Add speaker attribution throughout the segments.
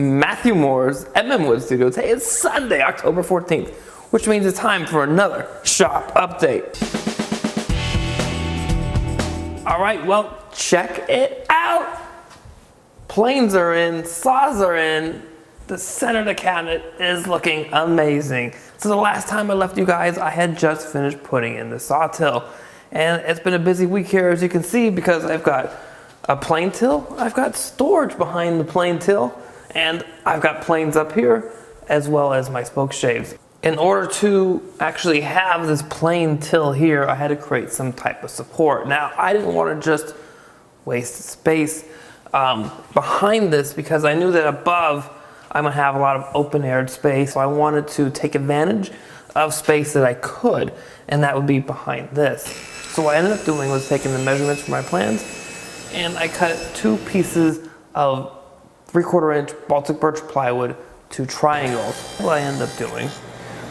Speaker 1: Matthew Moore's MM Wood Studio. Today is Sunday, October 14th, which means it's time for another shop update. All right, well, check it out. Planes are in, saws are in. The center of the cabinet is looking amazing. So the last time I left you guys, I had just finished putting in the saw till. And it's been a busy week here, as you can see, because I've got a plane till, I've got storage behind the plane till, and I've got planes up here, as well as my spoke shaves. In order to actually have this plane till here, I had to create some type of support. Now, I didn't want to just waste space behind this, because I knew that above I'm gonna have a lot of open aired space. So I wanted to take advantage of space that I could, and that would be behind this. So what I ended up doing was taking the measurements for my plans, and I cut 2 pieces of 3/4 inch Baltic birch plywood to triangles. What I ended up doing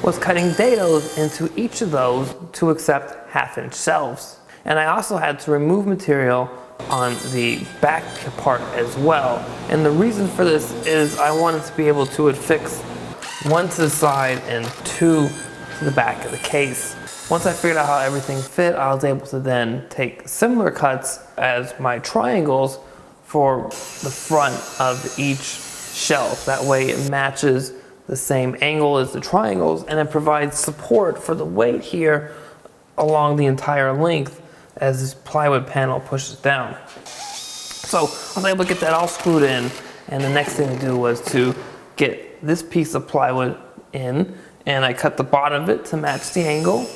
Speaker 1: was cutting dados into each of those to accept 1/2 inch shelves. And I also had to remove material on the back part as well. And the reason for this is I wanted to be able to affix 1 to the side and 2 to the back of the case. Once I figured out how everything fit, I was able to then take similar cuts as my triangles for the front of each shelf. That way it matches the same angle as the triangles, and it provides support for the weight here along the entire length as this plywood panel pushes down. So I was able to get that all screwed in, and the next thing to do was to get this piece of plywood in, and I cut the bottom of it to match the angle.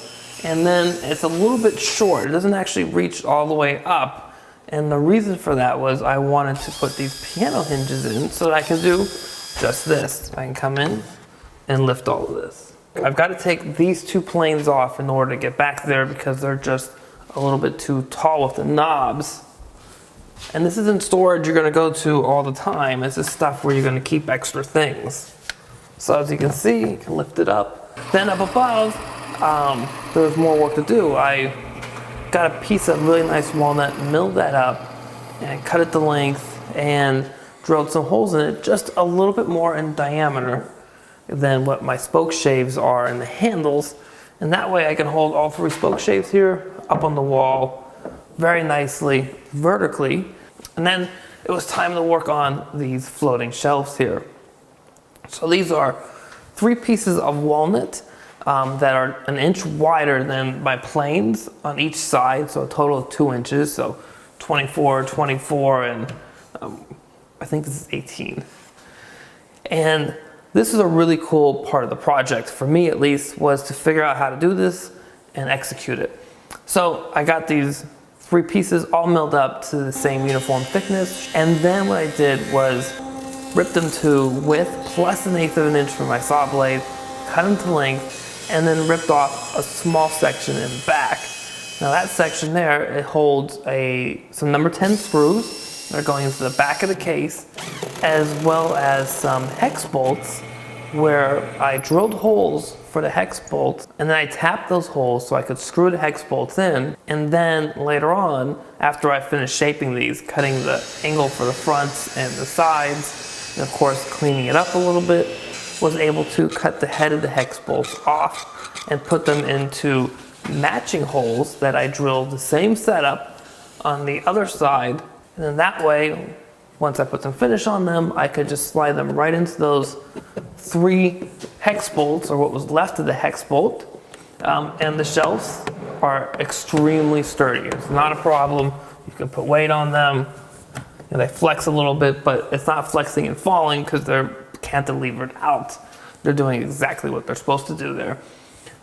Speaker 1: And then it's a little bit short. It doesn't actually reach all the way up. And the reason for that was I wanted to put these piano hinges in so that I can do just this. I can come in and lift all of this. I've got to take these 2 planes off in order to get back there, because they're just a little bit too tall with the knobs. And this isn't storage you're going to go to all the time. This is stuff where you're going to keep extra things. So as you can see, you can lift it up. Then up above, there was more work to do. I got a piece of really nice walnut, milled that up, and cut it to length, and drilled some holes in it just a little bit more in diameter than what my spoke shaves are in the handles. And that way I can hold all 3 spoke shaves here up on the wall very nicely vertically. And then it was time to work on these floating shelves here. So these are 3 pieces of walnut that are 1 inch wider than my planes on each side, so a total of 2 inches, so 24, 24, and I think this is 18. And this is a really cool part of the project, for me at least, was to figure out how to do this and execute it. So I got these 3 pieces all milled up to the same uniform thickness, and then what I did was rip them to width plus 1/8 of an inch for my saw blade, cut them to length, and then ripped off a small section in the back. Now that section there, it holds some number 10 screws that are going into the back of the case, as well as some hex bolts where I drilled holes for the hex bolts, and then I tapped those holes so I could screw the hex bolts in. And then later on, after I finished shaping these, cutting the angle for the fronts and the sides, and of course cleaning it up a little bit, was able to cut the head of the hex bolts off and put them into matching holes that I drilled the same setup on the other side. And then that way, once I put some finish on them, I could just slide them right into those 3 hex bolts, or what was left of the hex bolt. And the shelves are extremely sturdy. It's not a problem. You can put weight on them. And they flex a little bit, but it's not flexing and falling because they're cantilevered out. They're doing exactly what they're supposed to do there.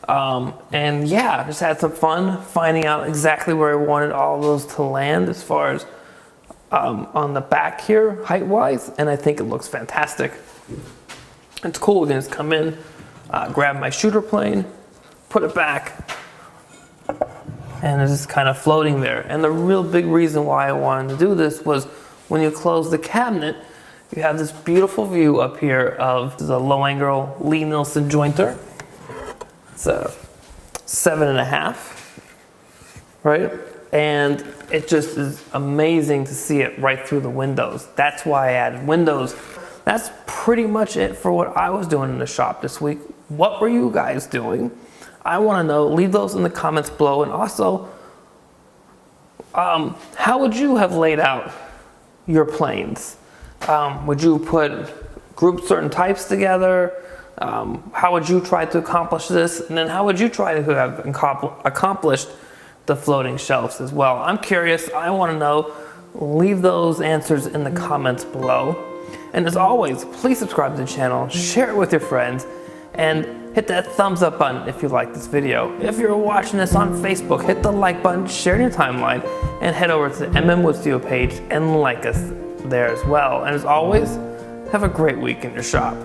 Speaker 1: And yeah, just had some fun finding out exactly where I wanted all of those to land as far as on the back here, height-wise, and I think it looks fantastic. It's cool. We can just come in, grab my shooter plane, put it back, and it's just kind of floating there. And the real big reason why I wanted to do this was when you close the cabinet, you have this beautiful view up here of the low-angle Lie-Nielsen jointer. It's a 7.5, right? And it just is amazing to see it right through the windows. That's why I added windows. That's pretty much it for what I was doing in the shop this week. What were you guys doing? I want to know. Leave those in the comments below. And also, how would you have laid out your planes? Would you group certain types together? How would you try to accomplish this? And then how would you try to have accomplished the floating shelves as well? I'm curious. I want to know. Leave those answers in the comments below. And as always, please subscribe to the channel, share it with your friends, and hit that thumbs up button if you like this video. If you're watching this on Facebook, hit the like button, share in your timeline, and head over to the MM Wood Studio page and like us there as well. And as always, have a great week in your shop.